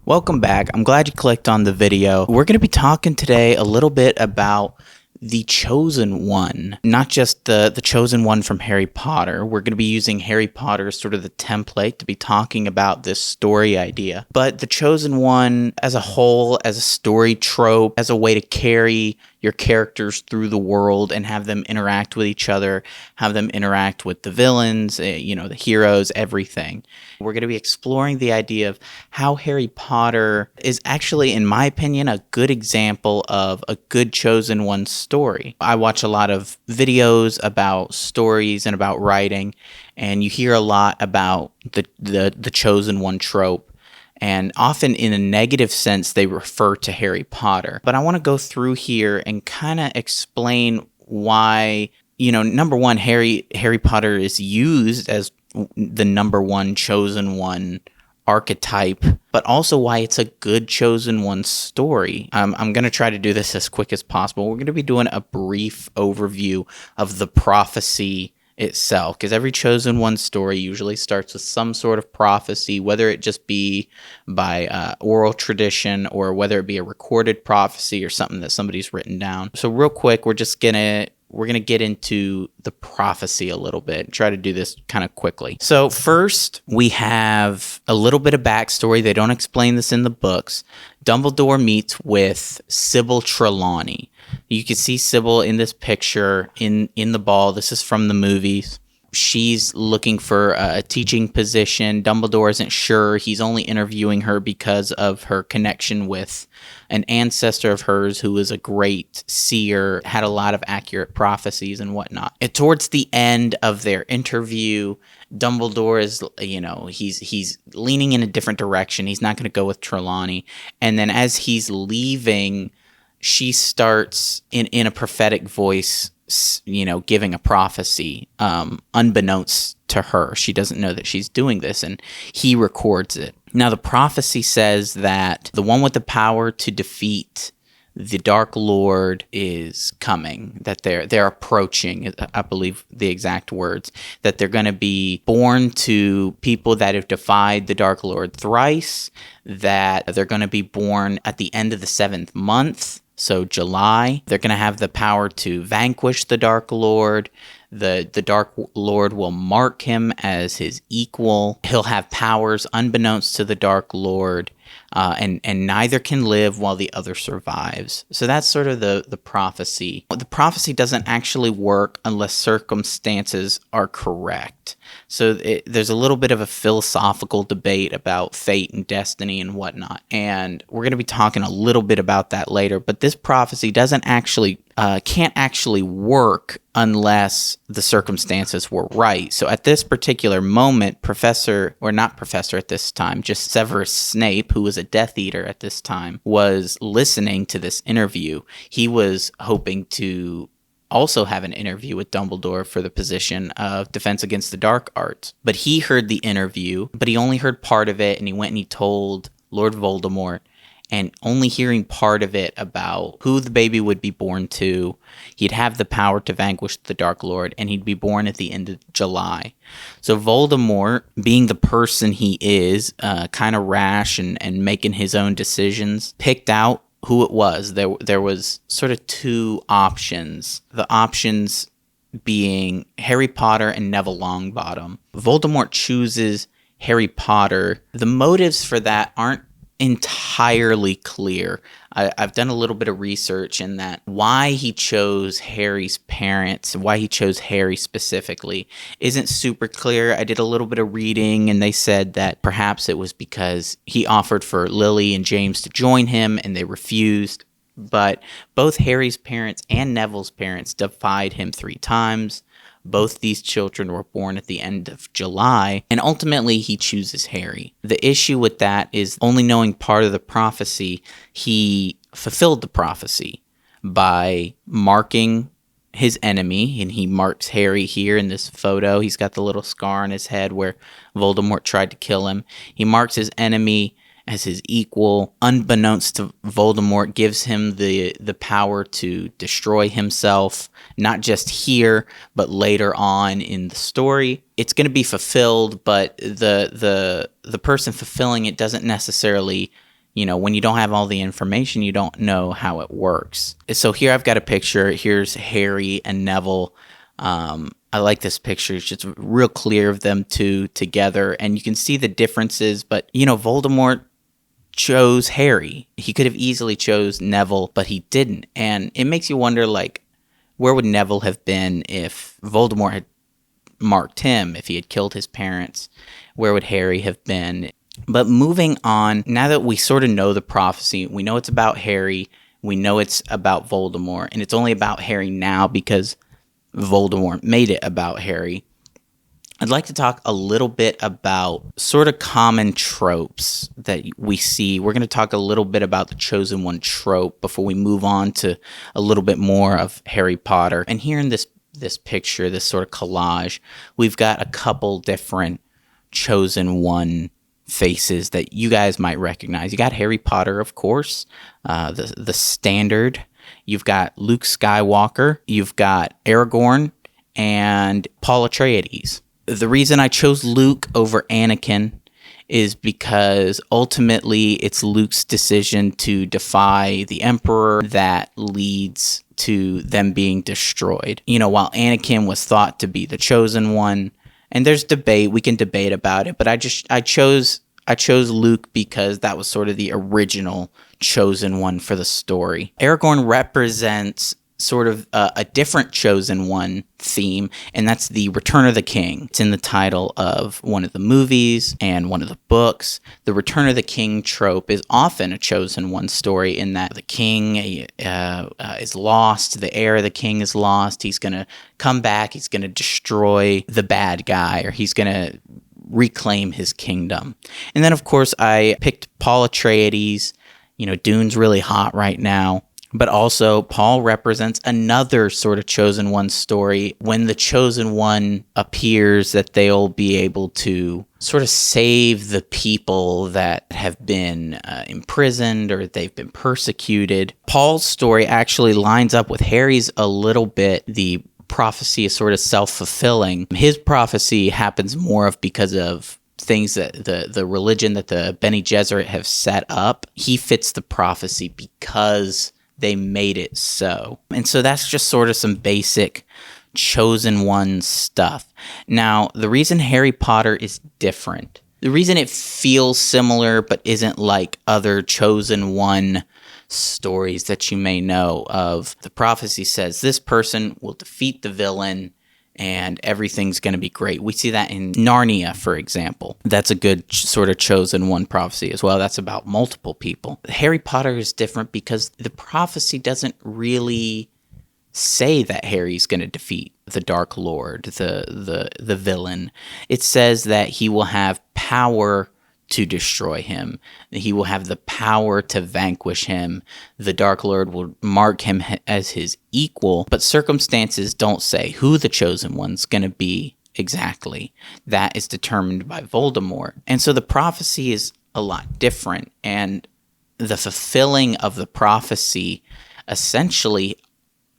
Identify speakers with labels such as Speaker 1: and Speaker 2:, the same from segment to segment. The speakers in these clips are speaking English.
Speaker 1: Welcome back. I'm glad you clicked on the video. We're going to be talking today a little bit about the Chosen One, not just the Chosen One from Harry Potter. We're going to be using Harry Potter as sort of the template to be talking about this story idea, but the Chosen One as a whole, as a story trope, as a way to carry your characters through the world and have them interact with each other, have them interact with the villains, the heroes, everything. We're going to be exploring the idea of how Harry Potter is actually, in my opinion, a good example of a good Chosen One story. I watch a lot of videos about stories and about writing, and you hear a lot about the Chosen One trope. And often in a negative sense, they refer to Harry Potter. But I want to go through here and kind of explain why, number one, Harry Potter is used as the number one Chosen One archetype, but also why it's a good Chosen One story. I'm going to try to do this as quick as possible. We're going to be doing a brief overview of the prophecy itself, because every Chosen One story usually starts with some sort of prophecy, whether it just be by oral tradition or whether it be a recorded prophecy or something that somebody's written down. So real quick, we're going to get into the prophecy a little bit, try to do this kind of quickly. So first, we have a little bit of backstory. They don't explain this in the books. Dumbledore meets with Sybil Trelawney. You can see Sybil in this picture in the ball. This is from the movies. She's looking for a teaching position. Dumbledore isn't sure. He's only interviewing her because of her connection with an ancestor of hers who was a great seer, had a lot of accurate prophecies and whatnot. And towards the end of their interview, Dumbledore is, he's leaning in a different direction. He's not going to go with Trelawney. And then as he's leaving, she starts in a prophetic voice, giving a prophecy, unbeknownst to her. She doesn't know that she's doing this, and he records it. Now, the prophecy says that the one with the power to defeat the Dark Lord is coming, that they're approaching, I believe the exact words, that they're going to be born to people that have defied the Dark Lord thrice, that they're going to be born at the end of the 7th month, so July. They're going to have the power to vanquish the Dark Lord. The Dark Lord will mark him as his equal. He'll have powers unbeknownst to the Dark Lord, and neither can live while the other survives. So that's sort of the prophecy. The prophecy doesn't actually work unless circumstances are correct. So there's a little bit of a philosophical debate about fate and destiny and whatnot. And we're going to be talking a little bit about that later. But this prophecy can't actually work unless the circumstances were right. So at this particular moment, just Severus Snape, who was a Death Eater at this time, was listening to this interview. He was hoping to also have an interview with Dumbledore for the position of Defense Against the Dark Arts. But he heard the interview, but he only heard part of it, and he went and he told Lord Voldemort, and only hearing part of it about who the baby would be born to, he'd have the power to vanquish the Dark Lord, and he'd be born at the end of July. So Voldemort, being the person he is, kind of rash and making his own decisions, picked out who it was. There was sort of two options. The options being Harry Potter and Neville Longbottom. Voldemort chooses Harry Potter. The motives for that aren't entirely clear. I've done a little bit of research in that. Why he chose Harry's parents, why he chose Harry specifically, isn't super clear. I did a little bit of reading, and they said that perhaps it was because he offered for Lily and James to join him, and they refused. But both Harry's parents and Neville's parents defied him 3 times. Both these children were born at the end of July, and ultimately he chooses Harry. The issue with that is only knowing part of the prophecy. He fulfilled the prophecy by marking his enemy, and he marks Harry here in this photo. He's got the little scar on his head where Voldemort tried to kill him. He marks his enemy as his equal. Unbeknownst to Voldemort, gives him the power to destroy himself, not just here, but later on in the story. It's going to be fulfilled, but the person fulfilling it doesn't necessarily when you don't have all the information, you don't know how it works. So here I've got a picture. Here's Harry and Neville. I like this picture. It's just real clear of them two together, and you can see the differences. But, Voldemort chose Harry. He could have easily chose Neville, but he didn't. And it makes you wonder, where would Neville have been if Voldemort had marked him, if he had killed his parents? Where would Harry have been? But moving on, now that we sort of know the prophecy, we know it's about Harry, we know it's about Voldemort, and it's only about Harry now because Voldemort made it about Harry. I'd like to talk a little bit about sort of common tropes that we see. We're going to talk a little bit about the Chosen One trope before we move on to a little bit more of Harry Potter. And here in this picture, this sort of collage, we've got a couple different Chosen One faces that you guys might recognize. You got Harry Potter, of course, the standard. You've got Luke Skywalker. You've got Aragorn and Paul Atreides. The reason I chose Luke over Anakin is because ultimately it's Luke's decision to defy the Emperor that leads to them being destroyed. While Anakin was thought to be the Chosen One, and there's debate, we can debate about it, but I chose Luke because that was sort of the original Chosen One for the story. Aragorn represents sort of a different Chosen One theme, and that's the Return of the King. It's in the title of one of the movies and one of the books. The Return of the King trope is often a Chosen One story in that the king is lost, the heir of the king is lost, he's going to come back, he's going to destroy the bad guy, or he's going to reclaim his kingdom. And then, of course, I picked Paul Atreides. Dune's really hot right now. But also, Paul represents another sort of Chosen One story. When the Chosen One appears, that they'll be able to sort of save the people that have been imprisoned or they've been persecuted. Paul's story actually lines up with Harry's a little bit. The prophecy is sort of self-fulfilling. His prophecy happens more of because of things that the religion that the Bene Gesserit have set up. He fits the prophecy because they made it so. And so that's just sort of some basic Chosen One stuff. Now, the reason Harry Potter is different, the reason it feels similar but isn't like other Chosen One stories that you may know of, the prophecy says this person will defeat the villain and everything's going to be great. We see that in Narnia, for example. That's a good sort of Chosen One prophecy as well. That's about multiple people. Harry Potter is different because the prophecy doesn't really say that Harry's going to defeat the Dark Lord, the villain. It says that he will have power to destroy him. He will have the power to vanquish him. The Dark Lord will mark him as his equal, but circumstances don't say who the Chosen One's going to be exactly. That is determined by Voldemort. And so the prophecy is a lot different, and the fulfilling of the prophecy essentially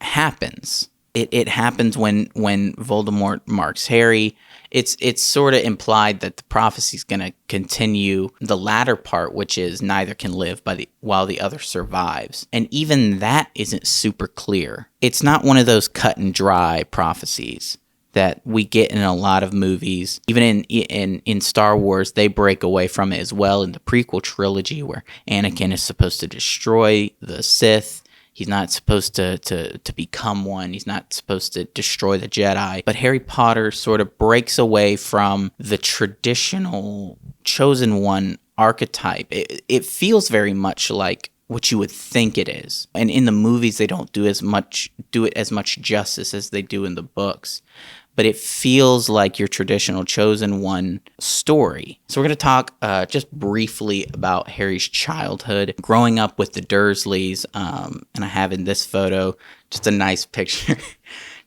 Speaker 1: happens. It happens when Voldemort marks Harry. It's sort of implied that the prophecy is going to continue the latter part, which is neither can live while the other survives. And even that isn't super clear. It's not one of those cut and dry prophecies that we get in a lot of movies. Even in Star Wars, they break away from it as well in the prequel trilogy, where Anakin is supposed to destroy the Sith. He's not supposed to become one. He's not supposed to destroy the Jedi. But Harry Potter sort of breaks away from the traditional Chosen One archetype. It feels very much like what you would think it is. And in the movies, they don't do it as much justice as they do in the books. But it feels like your traditional Chosen One story. So we're going to talk just briefly about Harry's childhood, growing up with the Dursleys, and I have in this photo just a nice picture,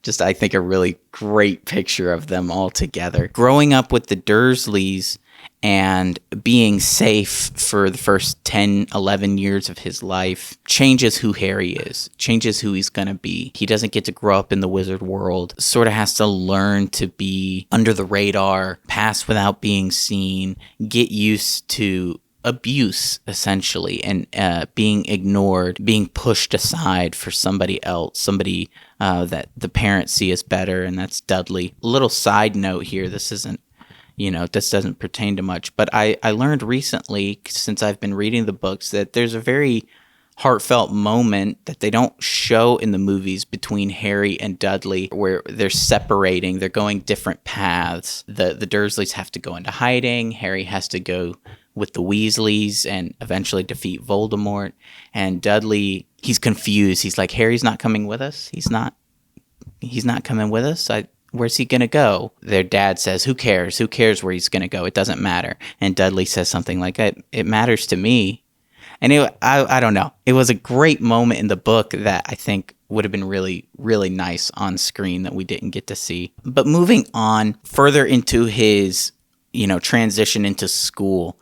Speaker 1: just I think a really great picture of them all together. Growing up with the Dursleys and being safe for the first 10, 11 years of his life changes who Harry is, changes who he's going to be. He doesn't get to grow up in the wizard world, sort of has to learn to be under the radar, pass without being seen, get used to abuse, essentially, and being ignored, being pushed aside for somebody else, somebody that the parents see as better, and that's Dudley. Little side note here, this doesn't pertain to much, but I learned recently, since I've been reading the books, that there's a very heartfelt moment that they don't show in the movies between Harry and Dudley, where they're separating, they're going different paths. The Dursleys have to go into hiding, Harry has to go with the Weasleys and eventually defeat Voldemort, and Dudley, he's confused. He's like, Harry's not coming with us? He's not coming with us? Where's he going to go? Their dad says, who cares? Who cares where he's going to go? It doesn't matter. And Dudley says something like, it matters to me. And I don't know. It was a great moment in the book that I think would have been really, really nice on screen that we didn't get to see. But moving on further into his, transition into school,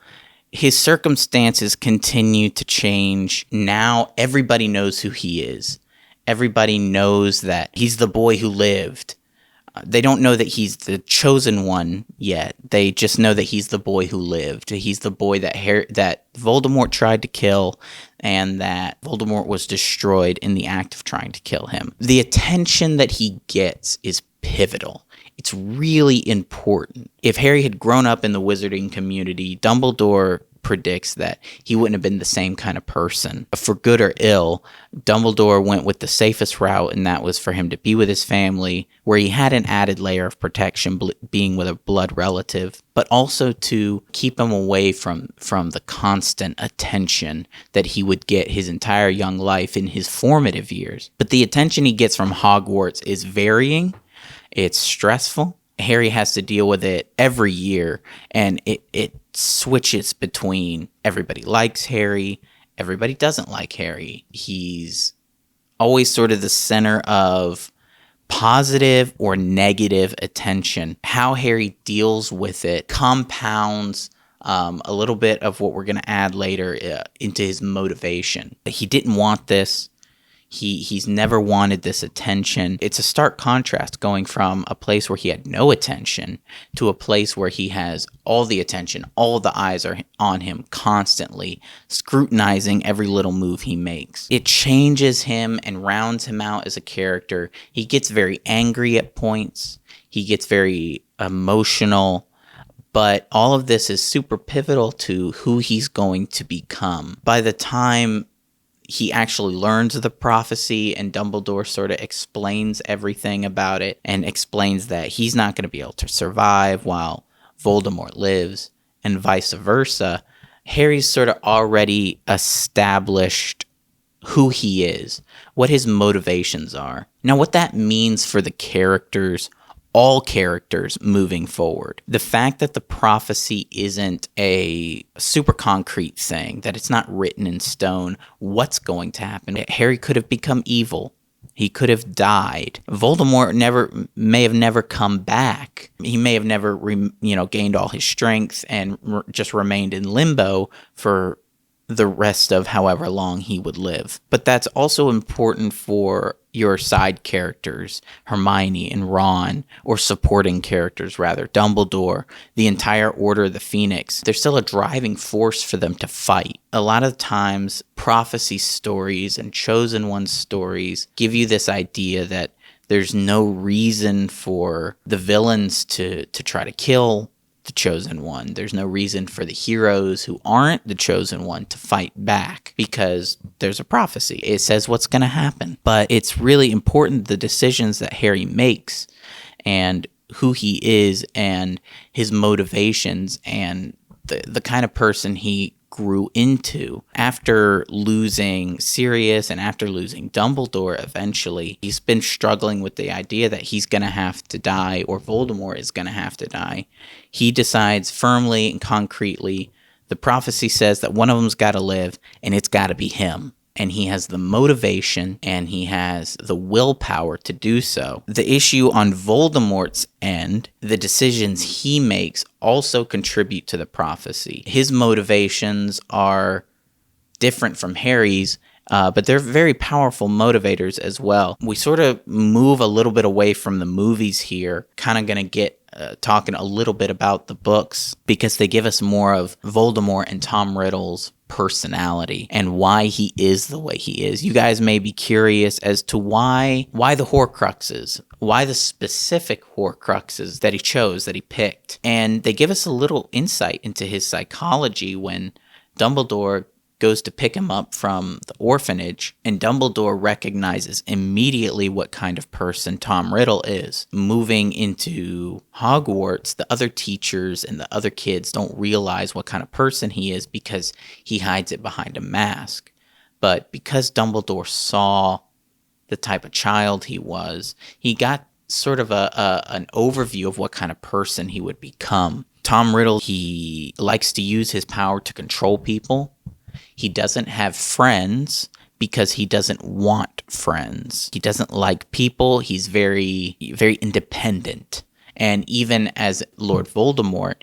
Speaker 1: his circumstances continue to change. Now everybody knows who he is. Everybody knows that he's the boy who lived. They don't know that he's the chosen one yet. They just know that he's the boy who lived. He's the boy that Voldemort tried to kill, and that Voldemort was destroyed in the act of trying to kill him. The attention that he gets is pivotal. It's really important. If Harry had grown up in the wizarding community, Dumbledore predicts that he wouldn't have been the same kind of person. For good or ill, Dumbledore went with the safest route, and that was for him to be with his family, where he had an added layer of protection, being with a blood relative, but also to keep him away from the constant attention that he would get his entire young life in his formative years. But the attention he gets from Hogwarts is varying. It's stressful. Harry has to deal with it every year, and it switches between everybody likes Harry, everybody doesn't like Harry. He's always sort of the center of positive or negative attention. How Harry deals with it compounds a little bit of what we're going to add later into his motivation. He didn't want this. He's never wanted this attention. It's a stark contrast going from a place where he had no attention to a place where he has all the attention. All the eyes are on him constantly, scrutinizing every little move he makes. It changes him and rounds him out as a character. He gets very angry at points. He gets very emotional. But all of this is super pivotal to who he's going to become. By the time he actually learns the prophecy, and Dumbledore sort of explains everything about it and explains that he's not going to be able to survive while Voldemort lives, and vice versa. Harry's sort of already established who he is, what his motivations are. Now, what that means for the characters, all characters moving forward. The fact that the prophecy isn't a super concrete thing, that it's not written in stone, what's going to happen. Harry could have become evil. He could have died. Voldemort may have never come back. He may have never, gained all his strength and just remained in limbo for the rest of however long he would live. But that's also important for your side characters, Hermione and Ron, or supporting characters rather, Dumbledore, the entire Order of the Phoenix. There's still a driving force for them to fight. A lot of times, prophecy stories and chosen one stories give you this idea that there's no reason for the villains to try to kill the chosen one. There's no reason for the heroes who aren't the chosen one to fight back, because there's a prophecy. It says what's going to happen. But it's really important, the decisions that Harry makes and who he is and his motivations and the kind of person he grew into. After losing Sirius and after losing Dumbledore eventually, he's been struggling with the idea that he's going to have to die, or Voldemort is going to have to die. He decides firmly and concretely, the prophecy says that one of them's got to live, and it's got to be him. And he has the motivation and he has the willpower to do so. The issue on Voldemort's end, the decisions he makes also contribute to the prophecy. His motivations are different from Harry's, but they're very powerful motivators as well. We sort of move a little bit away from the movies here, kind of going to get talking a little bit about the books because they give us more of Voldemort and Tom Riddle's personality and why he is the way he is. You guys may be curious as to why the Horcruxes, why the specific Horcruxes that he chose, that he picked. And they give us a little insight into his psychology when Dumbledore goes to pick him up from the orphanage, and Dumbledore recognizes immediately what kind of person Tom Riddle is. Moving into Hogwarts, the other teachers and the other kids don't realize what kind of person he is because he hides it behind a mask. But because Dumbledore saw the type of child he was, he got sort of an overview of what kind of person he would become. Tom Riddle, he likes to use his power to control people. He doesn't have friends because he doesn't want friends. He doesn't like people. He's very, very independent. And even as Lord Voldemort,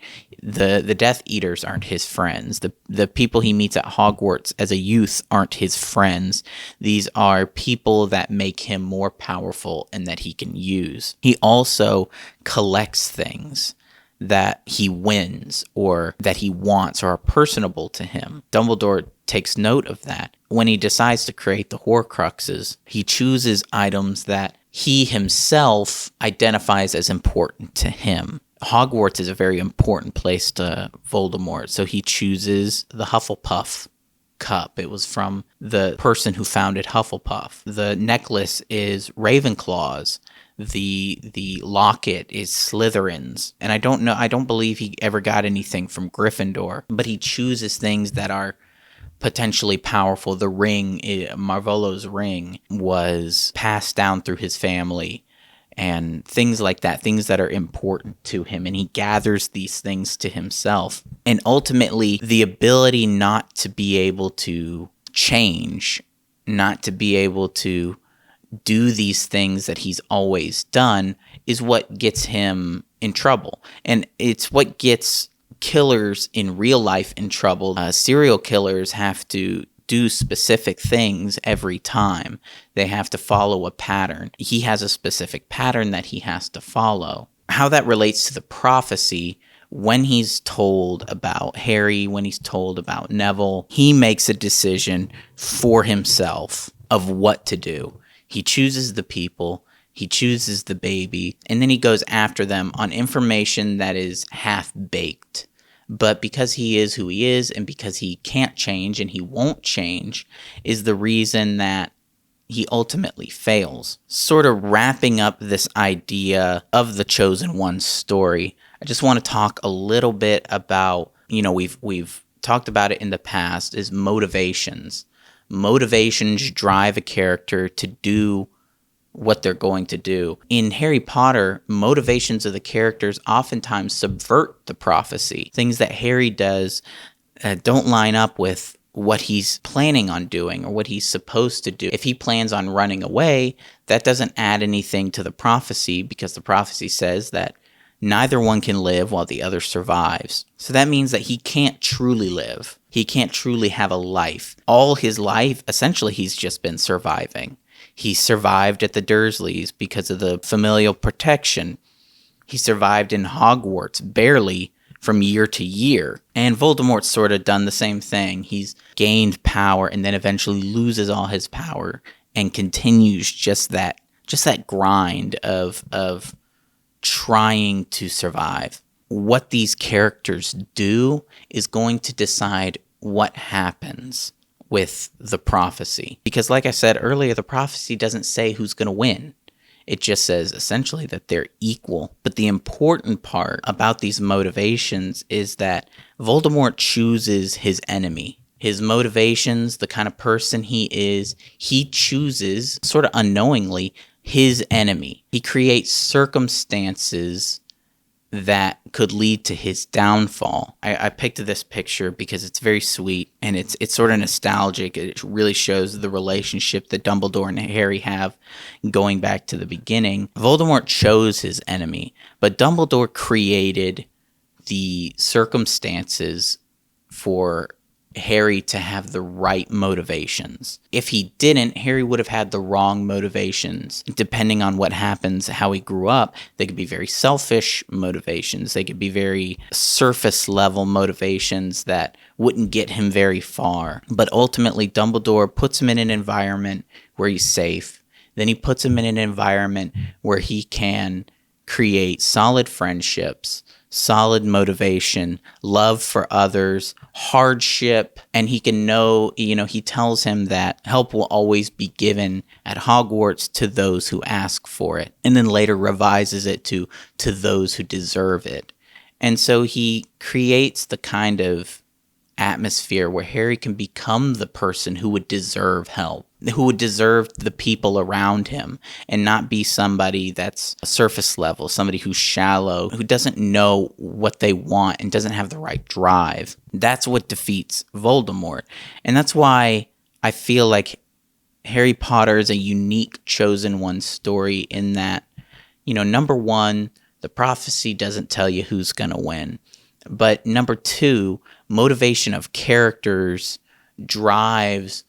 Speaker 1: the Death Eaters aren't his friends. The people he meets at Hogwarts as a youth aren't his friends. These are people that make him more powerful and that he can use. He also collects things that he wins or that he wants or are personable to him. Dumbledore takes note of that. When he decides to create the Horcruxes, he chooses items that he himself identifies as important to him. Hogwarts is a very important place to Voldemort, so he chooses the Hufflepuff cup. It was from the person who founded Hufflepuff. The necklace is Ravenclaw's. The locket is Slytherin's. And I don't believe he ever got anything from Gryffindor, but he chooses things that are potentially powerful. The ring, Marvolo's ring, was passed down through his family and things like that, things that are important to him. And he gathers these things to himself. And ultimately, the ability not to be able to change, not to be able to do these things that he's always done is what gets him in trouble. And it's what gets killers in real life in trouble. Serial killers have to do specific things every time. They have to follow a pattern. He has a specific pattern that he has to follow. How that relates to the prophecy, when he's told about Harry, when he's told about Neville, he makes a decision for himself of what to do. He chooses the people, he chooses the baby, and then he goes after them on information that is half-baked. But because he is who he is, and because he can't change and he won't change, is the reason that he ultimately fails. Sort of wrapping up this idea of the Chosen One story, I just want to talk a little bit about, we've talked about it in the past, is motivations. Motivations drive a character to do what they're going to do. In Harry Potter, motivations of the characters oftentimes subvert the prophecy. Things that Harry does don't line up with what he's planning on doing or what he's supposed to do. If he plans on running away, that doesn't add anything to the prophecy because the prophecy says that neither one can live while the other survives. So that means that he can't truly live. He can't truly have a life. All his life, essentially, he's just been surviving. He survived at the Dursleys because of the familial protection. He survived in Hogwarts, barely, from year to year. And Voldemort's sort of done the same thing. He's gained power and then eventually loses all his power and continues just that grind of trying to survive. What these characters do is going to decide what happens with the prophecy. Because like I said earlier, the prophecy doesn't say who's going to win. It just says essentially that they're equal. But the important part about these motivations is that Voldemort chooses his enemy. His motivations, the kind of person he is, he chooses, sort of unknowingly, his enemy. He creates circumstances that could lead to his downfall. I picked this picture because it's very sweet and it's sort of nostalgic. It really shows the relationship that Dumbledore and Harry have going back to the beginning. Voldemort chose his enemy, but Dumbledore created the circumstances for Harry to have the right motivations. If he didn't, Harry would have had the wrong motivations. Depending on what happens, how he grew up, they could be very selfish motivations. They could be very surface level motivations that wouldn't get him very far. But ultimately, Dumbledore puts him in an environment where he's safe. Then he puts him in an environment where he can create solid friendships, solid motivation, love for others, hardship, and he can know, he tells him that help will always be given at Hogwarts to those who ask for it, and then later revises it to those who deserve it. And so he creates the kind of atmosphere where Harry can become the person who would deserve help, who would deserve the people around him, and not be somebody that's surface level, somebody who's shallow, who doesn't know what they want and doesn't have the right drive. That's what defeats Voldemort. And that's why I feel like Harry Potter is a unique chosen one story in that, number one, the prophecy doesn't tell you who's going to win. But number two, motivation of characters drives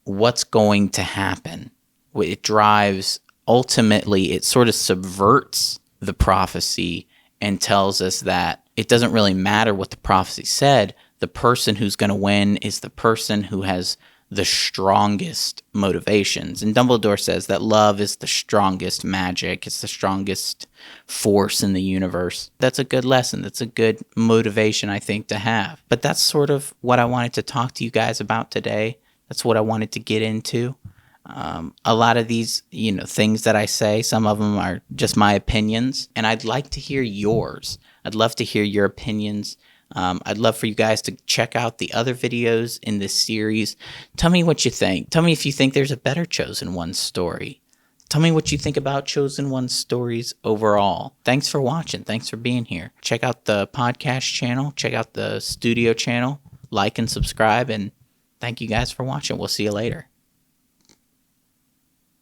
Speaker 1: what's going to happen. It drives, ultimately, it sort of subverts the prophecy and tells us that it doesn't really matter what the prophecy said. The person who's going to win is the person who has the strongest motivations. And Dumbledore says that love is the strongest magic. It's the strongest force in the universe. That's a good lesson. That's a good motivation, I think, to have. But that's sort of what I wanted to talk to you guys about today. That's what I wanted to get into. A lot of these, things that I say, some of them are just my opinions, and I'd like to hear yours. I'd love to hear your opinions. I'd love for you guys to check out the other videos in this series. Tell me what you think. Tell me if you think there's a better Chosen One story. Tell me what you think about Chosen One stories overall. Thanks for watching. Thanks for being here. Check out the podcast channel. Check out the studio channel. Like and subscribe. And thank you guys for watching. We'll see you later.